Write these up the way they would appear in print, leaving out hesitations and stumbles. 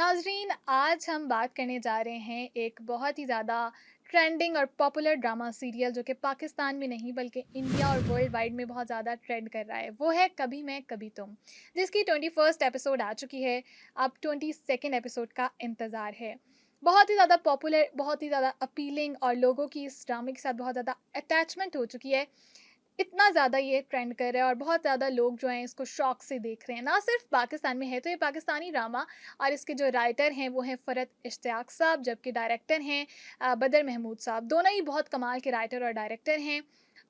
नाज़रीन, आज हम बात करने जा रहे हैं एक बहुत ही ज़्यादा ट्रेंडिंग और पॉपुलर ड्रामा सीरियल जो कि पाकिस्तान में नहीं बल्कि इंडिया और वर्ल्ड वाइड में बहुत ज़्यादा ट्रेंड कर रहा है। वो है कभी मैं कभी तुम, जिसकी 21st एपिसोड आ चुकी है। अब 22nd एपिसोड का इंतज़ार है। बहुत ही ज़्यादा पॉपुलर, बहुत ही ज़्यादा अपीलिंग और लोगों की इस ड्रामे के साथ बहुत ज़्यादा अटैचमेंट हो चुकी है। इतना ज़्यादा ये ट्रेंड कर रहा है और बहुत ज़्यादा लोग जो हैं इसको शौक से देख रहे हैं। ना सिर्फ पाकिस्तान में है, तो ये पाकिस्तानी ड्रामा और इसके जो राइटर हैं वो हैं फ़रत इश्तियाक साहब, जबकि डायरेक्टर हैं बदर महमूद साहब। दोनों ही बहुत कमाल के राइटर और डायरेक्टर हैं।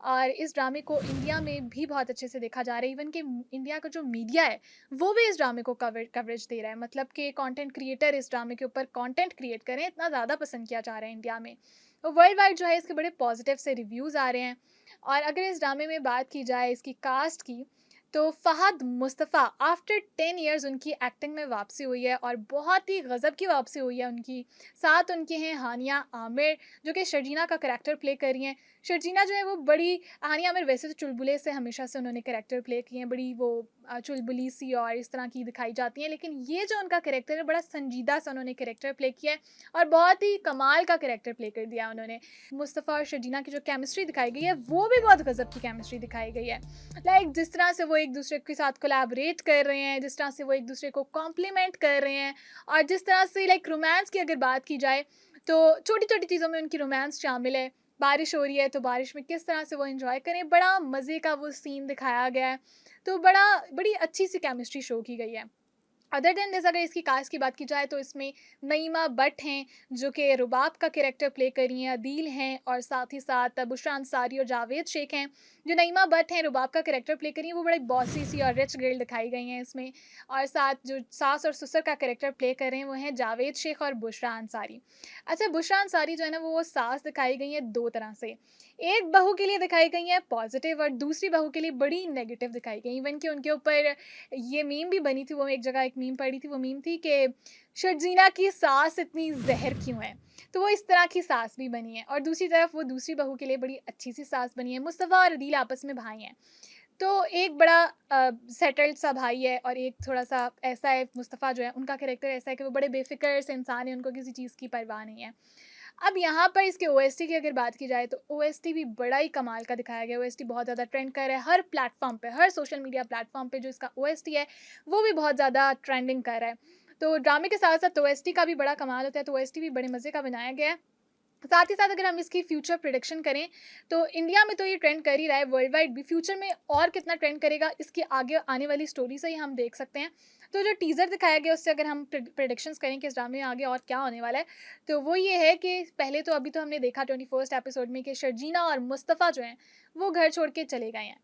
और इस ड्रामे को इंडिया में भी बहुत अच्छे से देखा जा रहा है। इवन कि इंडिया का जो मीडिया है वो भी इस ड्रामे को कवरेज दे रहा है। मतलब कि कंटेंट क्रिएटर इस ड्रामे के ऊपर कंटेंट क्रिएट करें, इतना ज़्यादा पसंद किया जा रहा है इंडिया में। वर्ल्ड वाइड जो है इसके बड़े पॉजिटिव से रिव्यूज़ आ रहे हैं। और अगर इस ड्रामे में बात की जाए इसकी कास्ट की, तो फ़हद मुस्तफ़ा आफ्टर 10 इयर्स उनकी एक्टिंग में वापसी हुई है और बहुत ही गज़ब की वापसी हुई है उनकी। साथ उनके हैं हानिया आमिर, जो कि शर्जीना का करैक्टर प्ले कर रही हैं। शर्जीना जो है वो बड़ी, हानिया आमिर वैसे तो चुलबुले से हमेशा से उन्होंने करैक्टर प्ले किए हैं, बड़ी वो चुलबुली सी और इस तरह की दिखाई जाती हैं, लेकिन ये जो उनका करैक्टर है बड़ा संजीदा सा उन्होंने करैक्टर प्ले किया है और बहुत ही कमाल का करैक्टर प्ले कर दिया उन्होंने। मुस्तफ़ा और शर्जीना की जो केमिस्ट्री दिखाई गई है वो भी बहुत गज़ब की केमिस्ट्री दिखाई गई है। लाइक जिस तरह से वो एक दूसरे के साथ कोलैबोरेट कर रहे हैं, जिस तरह से वो एक दूसरे को कॉम्प्लीमेंट कर रहे हैं और जिस तरह से लाइक रोमांस की अगर बात की जाए तो छोटी छोटी चीज़ों में उनकी रोमांस शामिल है। बारिश हो रही है तो बारिश में किस तरह से वो एंजॉय करें, बड़ा मज़े का वो सीन दिखाया गया है। तो बड़ी अच्छी सी केमिस्ट्री शो की गई है। अदर देन दिस, अगर इसकी कास्ट की बात की जाए तो इसमें नईमा बट हैं, जो कि रुबाब का कैरेक्टर प्ले कर रही हैं, अदील हैं और साथ ही साथ बुशरा अंसारी और जावेद शेख हैं। जो नईमा बट हैं रुबाब का कैरेक्टर प्ले कर रही हैं वो बड़ी बॉसी सी और रिच गर्ल दिखाई गई हैं इसमें। और साथ जो सास और ससुर का कैरेक्टर प्ले कर रहे हैं वो हैं जावेद शेख और बुशरा अंसारी। अच्छा, बुशरा अंसारी जो है ना वो सास दिखाई गई है दो तरह से। एक बहू के लिए दिखाई गई है पॉजिटिव और दूसरी बहू के लिए बड़ी नेगेटिव दिखाई गई। इवन कि उनके ऊपर ये मीम भी बनी थी, वो एक जगह एक मीम पढ़ी थी, वो मीम थी कि शर्जीना की सास इतनी जहर क्यों है। तो वो इस तरह की सास भी बनी है और दूसरी तरफ वो दूसरी बहू के लिए बड़ी अच्छी सी सास बनी है। मुस्तफ़ा और अदील आपस में भाई हैं, तो एक बड़ा सेटल्ड सा भाई है और एक थोड़ा सा ऐसा है। मुस्तफ़ा जो है उनका कैरेक्टर ऐसा है कि वो बड़े बेफिक्र से इंसान है, उनको किसी चीज़ की परवाह नहीं है। अब यहाँ पर इसके ओएसटी की अगर बात की जाए तो ओएसटी भी बड़ा ही कमाल का दिखाया गया है। ओएसटी बहुत ज़्यादा ट्रेंड कर रहा है हर प्लेटफॉर्म पे, हर सोशल मीडिया प्लेटफॉर्म पे जो इसका ओएसटी है वो भी बहुत ज़्यादा ट्रेंडिंग कर रहा है। तो ड्रामे के साथ साथ ओएसटी का भी बड़ा कमाल होता है, तो ओएसटी भी बड़े मज़े का बनाया गया है। साथ ही साथ अगर हम इसकी फ्यूचर प्रिडिक्शन करें तो इंडिया में तो ये ट्रेंड कर ही रहा है, वर्ल्ड वाइड भी फ्यूचर में और कितना ट्रेंड करेगा इसकी आगे आने वाली स्टोरी से ही हम देख सकते हैं। तो जो टीज़र दिखाया गया उससे अगर हम प्रिडिक्शंस करें कि इस ड्रामे में आगे और क्या होने वाला है, तो वो ये है कि पहले तो अभी तो हमने देखा 21st एपिसोड में कि शर्जीना और मुस्तफ़ा जो हैं वो घर छोड़ के चले गए हैं।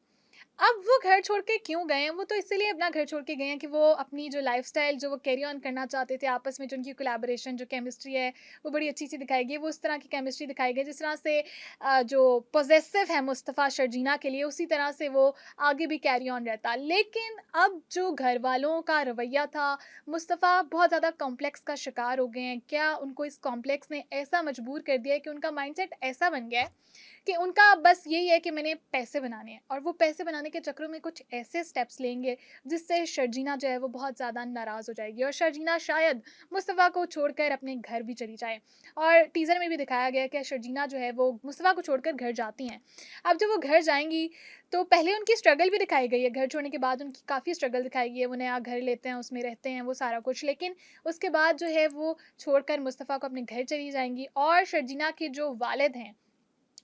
अब वो घर छोड़ के क्यों गए हैं? वो तो इसीलिए अपना घर छोड़ के गए हैं कि वो अपनी जो लाइफ़स्टाइल जो वो कैरी ऑन करना चाहते थे, आपस में जो उनकी कोलैबोरेशन जो केमिस्ट्री है, वो बड़ी अच्छी-सी दिखाई गई है। वो उस तरह की केमिस्ट्री दिखाई गई जिस तरह से जो पॉसेसिव है मुस्तफ़ा शर्जीना के लिए, उसी तरह से वो आगे भी कैरी ऑन रहता। लेकिन अब जो घरवालों का रवैया था, मुस्तफ़ा बहुत ज़्यादा कॉम्प्लेक्स का शिकार हो गए हैं। क्या उनको इस कॉम्प्लेक्स ने ऐसा मजबूर कर दिया है कि उनका माइंडसेट ऐसा बन गया है कि उनका बस यही है कि मैंने पैसे बनाने हैं और वो पैसे बनाने के चक्करों में कुछ ऐसे स्टेप्स लेंगे जिससे शर्जीना जो है वो बहुत ज़्यादा नाराज़ हो जाएगी और शर्जीना शायद मुस्तफ़ा को छोड़कर अपने घर भी चली जाए। और टीज़र में भी दिखाया गया कि शर्जीना जो है वो मुस्तफ़ा को छोड़कर घर जाती हैं। अब जब वो घर जाएंगी तो पहले उनकी स्ट्रगल भी दिखाई गई है, घर छोड़ने के बाद उनकी काफ़ी स्ट्रगल दिखाई गई है। वो नया घर लेते हैं, उसमें रहते हैं, वो सारा कुछ, लेकिन उसके बाद जो है वो छोड़कर मुस्तफ़ा को अपने घर चली जाएंगी और शर्जीना के जो वालिद हैं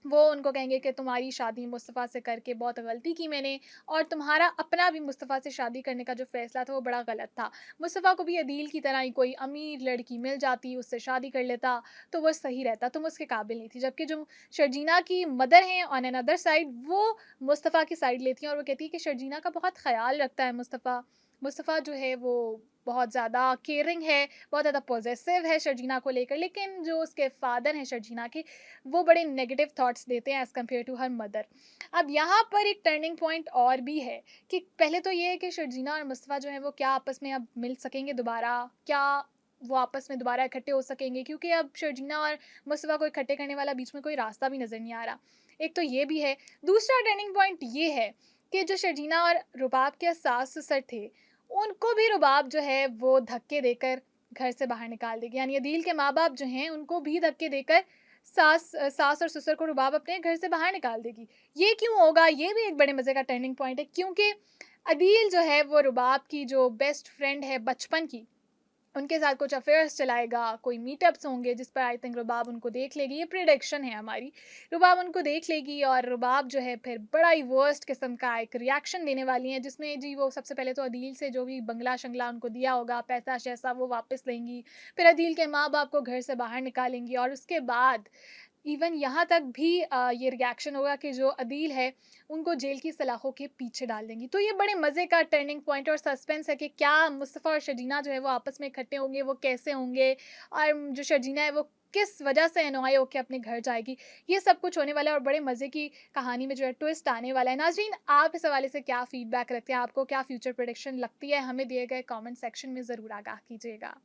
वो उनको कहेंगे कि तुम्हारी शादी मुस्तफ़ा से करके बहुत गलती की मैंने और तुम्हारा अपना भी मुस्तफ़ा से शादी करने का जो फ़ैसला था वो बड़ा गलत था। मुस्तफ़ा को भी अदील की तरह ही कोई अमीर लड़की मिल जाती, उससे शादी कर लेता तो वो सही रहता, तुम उसके काबिल नहीं थी। जबकि जो शर्जीना की मदर हैं ऑन अनदर साइड, वो मुस्तफ़ा की साइड लेती हैं और वो कहती है कि शर्जीना का बहुत ख़्याल रखता है मुस्तफ़ा। मुस्तफ़ा जो है वो बहुत ज़्यादा केयरिंग है, बहुत ज़्यादा पॉसेसिव है शर्जीना को लेकर, लेकिन जो उसके फ़ादर हैं शर्जीना के, वो बड़े नेगेटिव थॉट्स देते हैं as compare to her mother. अब यहाँ पर एक टर्निंग पॉइंट और भी है कि पहले तो ये है कि शर्जीना और मुस्तफ़ा जो है वो क्या आपस में अब मिल सकेंगे दोबारा? क्या वो आपस में दोबारा इकट्ठे हो सकेंगे? क्योंकि अब शर्जीना और मुस्तफ़ा को इकट्ठे करने वाला बीच में कोई रास्ता भी नज़र नहीं आ रहा। एक तो ये भी है। दूसरा टर्निंग पॉइंट ये है कि जो शर्जीना और रुबाब के सास-ससुर थे, उनको भी रुबाब जो है वो धक्के देकर घर से बाहर निकाल देगी। यानी अदील के माँ-बाप जो हैं उनको भी धक्के देकर सास और ससुर को रुबाब अपने घर से बाहर निकाल देगी। ये क्यों होगा? ये भी एक बड़े मज़े का टर्निंग पॉइंट है, क्योंकि अदील जो है वो रुबाब की जो बेस्ट फ्रेंड है बचपन की, उनके साथ कुछ अफेयर्स चलाएगा, कोई मीटअप्स होंगे जिस पर आई थिंक रुबाब उनको देख लेगी, ये प्रिडिक्शन है हमारी। रुबाब उनको देख लेगी और रुबाब जो है फिर बड़ा ही वर्स्ट किस्म का एक रिएक्शन देने वाली हैं, जिसमें जी वो सबसे पहले तो अदील से जो भी बंगला-शंगला उनको दिया होगा, पैसा-शैसा वो वापस लेंगी। फिर अदील के माँ-बाप को घर से बाहर निकालेंगी और उसके बाद इवन यहाँ तक भी ये रिएक्शन होगा कि जो अदील है, उनको जेल की सलाखों के पीछे डाल देंगी। तो ये बड़े मज़े का टर्निंग पॉइंट और सस्पेंस है कि क्या मुस्तफ़ा और शर्जीना जो है वो आपस में इकट्ठे होंगे, वो कैसे होंगे और जो शर्जीना है वो किस वजह से एनॉय होके अपने घर जाएगी। ये सब कुछ होने वाला है और बड़े मज़े की कहानी में जो है ट्विस्ट आने वाला है। नाज़रीन, आप इस हवाले से क्या फ़ीडबैक रखते हैं? आपको क्या फ्यूचर प्रेडिक्शन लगती है? हमें दिए गए कमेंट सेक्शन में ज़रूर आगाह कीजिएगा।